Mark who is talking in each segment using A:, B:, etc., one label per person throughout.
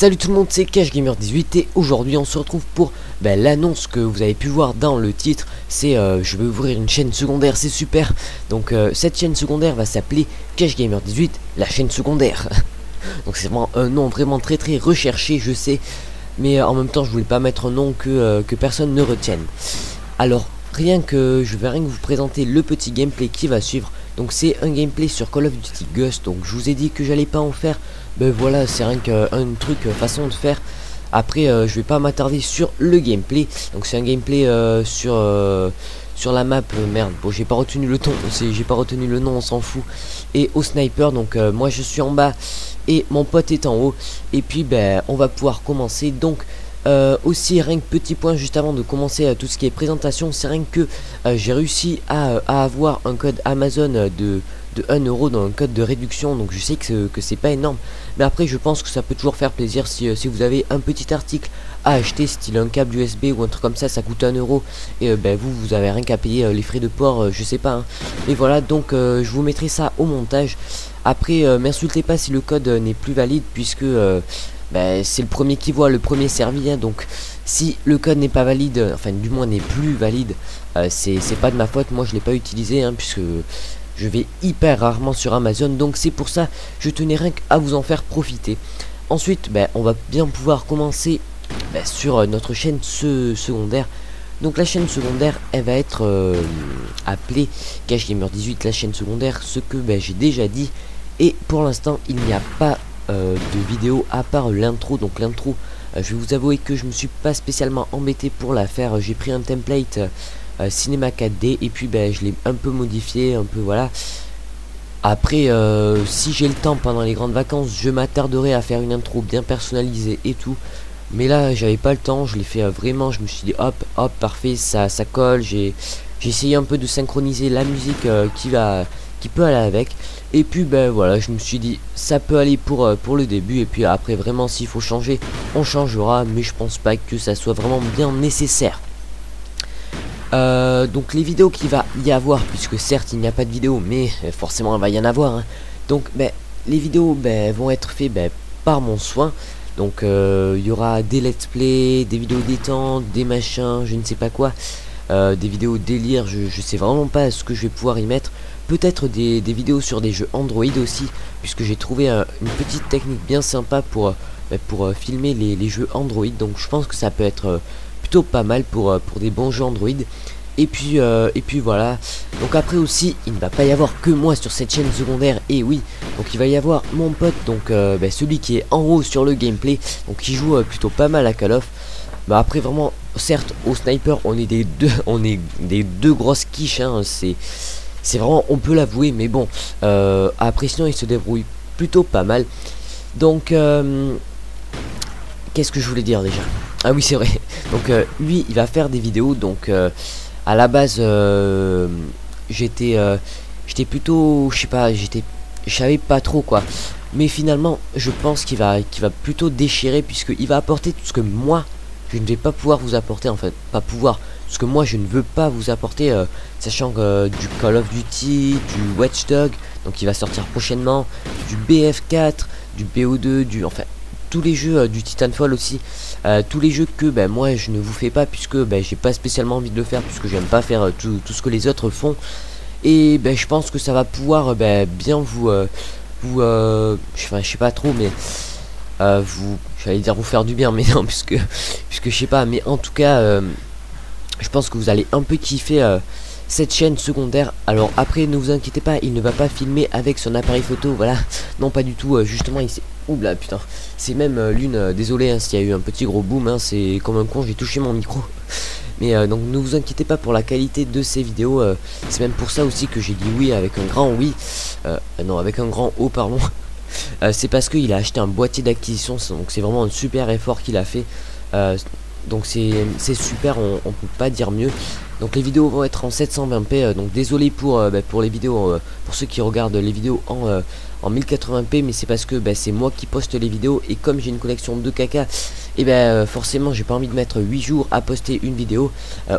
A: Salut tout le monde, c'est CashGamer18 et aujourd'hui on se retrouve pour l'annonce que vous avez pu voir dans le titre. C'est je vais ouvrir une chaîne secondaire, c'est super. Donc cette chaîne secondaire va s'appeler CashGamer18, la chaîne secondaire. Donc c'est vraiment un nom vraiment très recherché, je sais. Mais en même temps je voulais pas mettre un nom que personne ne retienne. Alors je vais rien que vous présenter le petit gameplay qui va suivre. Donc c'est un gameplay sur Call of Duty Ghosts. Donc je vous ai dit que j'allais pas en faire. Ben voilà, c'est rien qu'un truc façon de faire. Après je vais pas m'attarder sur le gameplay. Donc c'est un gameplay sur la map, merde, bon j'ai pas retenu le ton, j'ai pas retenu le nom, on s'en fout. Et au sniper, donc moi je suis en bas et mon pote est en haut. Et puis on va pouvoir commencer. Donc aussi rien que petit point juste avant de commencer tout ce qui est présentation, c'est rien que j'ai réussi à avoir un code Amazon de 1 euro dans un code de réduction. Donc je sais que c'est pas énorme, mais après je pense que ça peut toujours faire plaisir si vous avez un petit article à acheter, style un câble USB ou un truc comme ça coûte 1 euro et vous avez rien qu'à payer les frais de port, je sais pas hein. Et voilà, donc je vous mettrai ça au montage. Après m'insultez pas si le code n'est plus valide, puisque c'est le premier qui voit, le premier servi hein. Donc si le code n'est pas valide, enfin du moins n'est plus valide, c'est pas de ma faute, moi je l'ai pas utilisé hein, puisque je vais hyper rarement sur Amazon. Donc c'est pour ça je tenais rien qu'à vous en faire profiter. Ensuite on va bien pouvoir commencer sur notre chaîne secondaire. Donc la chaîne secondaire elle va être appelée CashGamer18 la chaîne secondaire, ce que j'ai déjà dit. Et pour l'instant il n'y a pas de vidéo à part l'intro. Donc l'intro je vais vous avouer que je me suis pas spécialement embêté pour la faire. J'ai pris un template Cinema 4D et puis je l'ai un peu modifié, un peu voilà. Après si j'ai le temps pendant les grandes vacances, je m'attarderai à faire une intro bien personnalisée et tout. Mais là j'avais pas le temps, je l'ai fait vraiment, je me suis dit hop parfait, ça colle. J'ai essayé un peu de synchroniser la musique qui peut aller avec. Et puis voilà, je me suis dit ça peut aller pour le début. Et puis après vraiment s'il faut changer, on changera. Mais je pense pas que ça soit vraiment bien nécessaire. Donc les vidéos qu'il va y avoir, puisque certes il n'y a pas de vidéo, mais forcément il va y en avoir hein. Donc les vidéos vont être faites par mon soin. Donc il y aura des let's play, des vidéos détente, des machins, je ne sais pas quoi, des vidéos délire, je sais vraiment pas ce que je vais pouvoir y mettre. Peut-être des vidéos sur des jeux Android aussi, puisque j'ai trouvé une petite technique bien sympa pour filmer les jeux Android. Donc je pense que ça peut être plutôt pas mal pour des bons jeux Android. Et puis voilà. Donc après aussi il ne va pas y avoir que moi sur cette chaîne secondaire. Et oui, donc il va y avoir mon pote, donc celui qui est en haut sur le gameplay, donc qui joue plutôt pas mal à Call of. Après vraiment, certes au sniper on est des deux grosses quiches hein. C'est vraiment, on peut l'avouer, mais bon après sinon il se débrouille plutôt pas mal. Donc qu'est-ce que je voulais dire déjà? Ah oui c'est vrai. Donc lui il va faire des vidéos. Donc à la base j'étais plutôt, je sais pas, je savais pas trop quoi. Mais finalement je pense qu'il va plutôt déchirer, puisqu'il va apporter tout ce que moi je ne vais pas pouvoir vous apporter, en fait pas pouvoir, ce que moi je ne veux pas vous apporter, sachant que du Call of Duty, du Watch Dogs, donc il va sortir prochainement, du BF4, du BO2, enfin tous les jeux du Titanfall aussi, tous les jeux que moi je ne vous fais pas, puisque j'ai pas spécialement envie de le faire, puisque j'aime pas faire tout ce que les autres font. Et je pense que ça va pouvoir bien je sais pas trop, mais j'allais dire vous faire du bien, mais non, puisque je sais pas, mais en tout cas je pense que vous allez un peu kiffer cette chaîne secondaire. Alors après ne vous inquiétez pas, il ne va pas filmer avec son appareil photo, voilà, non pas du tout, justement il s'est... Oula putain, c'est même l'une, désolé hein, s'il y a eu un petit gros boom hein, c'est comme un con, j'ai touché mon micro. Mais donc ne vous inquiétez pas pour la qualité de ces vidéos, c'est même pour ça aussi que j'ai dit oui avec un grand oui, non avec un grand O pardon. C'est parce qu'il a acheté un boîtier d'acquisition, donc c'est vraiment un super effort qu'il a fait. Donc c'est super, on peut pas dire mieux. Donc les vidéos vont être en 720p, donc désolé pour les vidéos, pour ceux qui regardent les vidéos en 1080p, mais c'est parce que c'est moi qui poste les vidéos, et comme j'ai une collection de caca, et forcément j'ai pas envie de mettre 8 jours à poster une vidéo,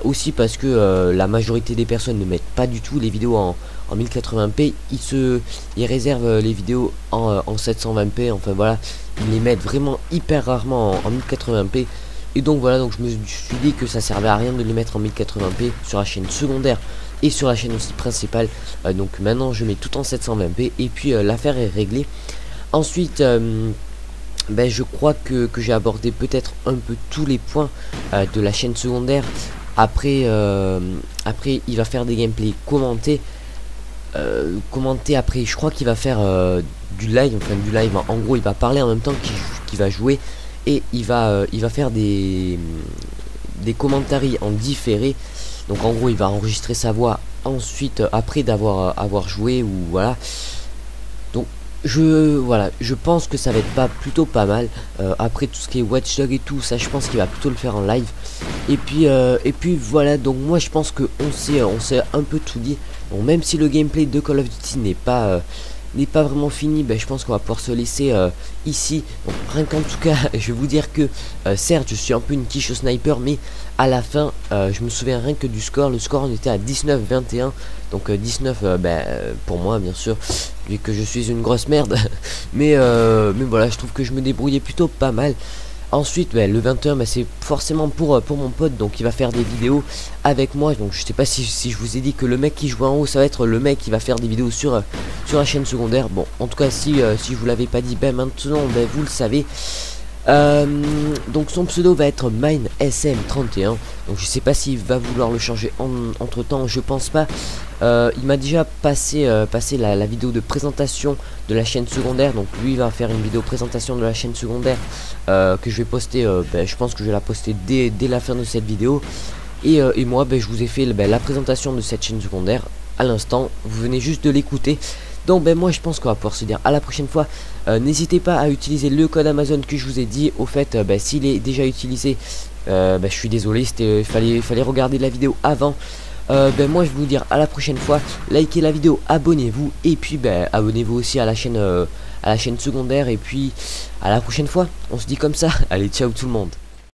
A: aussi parce que la majorité des personnes ne mettent pas du tout les vidéos en 1080p, ils réservent les vidéos en 720p, enfin voilà, ils les mettent vraiment hyper rarement en 1080p. Et donc voilà, donc je me suis dit que ça servait à rien de les mettre en 1080p sur la chaîne secondaire et sur la chaîne aussi principale. Donc maintenant je mets tout en 720p, et puis l'affaire est réglée. Ensuite je crois que j'ai abordé peut-être un peu tous les points de la chaîne secondaire. Après il va faire des gameplays commentés. Après je crois qu'il va faire du live, en gros il va parler en même temps qu'il va jouer, et il va faire des commentaires en différé. Donc en gros il va enregistrer sa voix ensuite après avoir joué, ou voilà. Donc je pense que ça va être plutôt pas mal. Après tout ce qui est Watch Dogs et tout ça, je pense qu'il va plutôt le faire en live. Et puis voilà, donc moi je pense que on s'est un peu tout dit. Bon, même si le gameplay de Call of Duty n'est pas vraiment fini, je pense qu'on va pouvoir se laisser ici. Donc rien qu'en tout cas je vais vous dire que certes je suis un peu une quiche au sniper, mais à la fin je me souviens rien que du score. Le score on était à 19-21, donc 19 pour moi bien sûr, vu que je suis une grosse merde. mais voilà, je trouve que je me débrouillais plutôt pas mal. Ensuite le 21 c'est forcément pour mon pote, donc il va faire des vidéos avec moi. Donc je sais pas si je vous ai dit que le mec qui joue en haut, ça va être le mec qui va faire des vidéos sur la chaîne secondaire. Bon, en tout cas si je vous l'avais pas dit, maintenant vous le savez. Donc son pseudo va être MineSM31. Donc je sais pas s'il va vouloir le changer entre temps, je pense pas. Il m'a déjà passé la vidéo de présentation de la chaîne secondaire. Donc lui il va faire une vidéo présentation de la chaîne secondaire que je vais poster. Je pense que je vais la poster dès la fin de cette vidéo. Et moi je vous ai fait la présentation de cette chaîne secondaire à l'instant. Vous venez juste de l'écouter. Donc moi je pense qu'on va pouvoir se dire à la prochaine fois. N'hésitez pas à utiliser le code Amazon que je vous ai dit. Au fait s'il est déjà utilisé, je suis désolé, fallait regarder la vidéo avant. Moi je vais vous dire à la prochaine fois. Likez la vidéo, abonnez-vous, et puis abonnez-vous aussi à la chaîne secondaire. Et puis à la prochaine fois, on se dit comme ça. Allez, ciao tout le monde.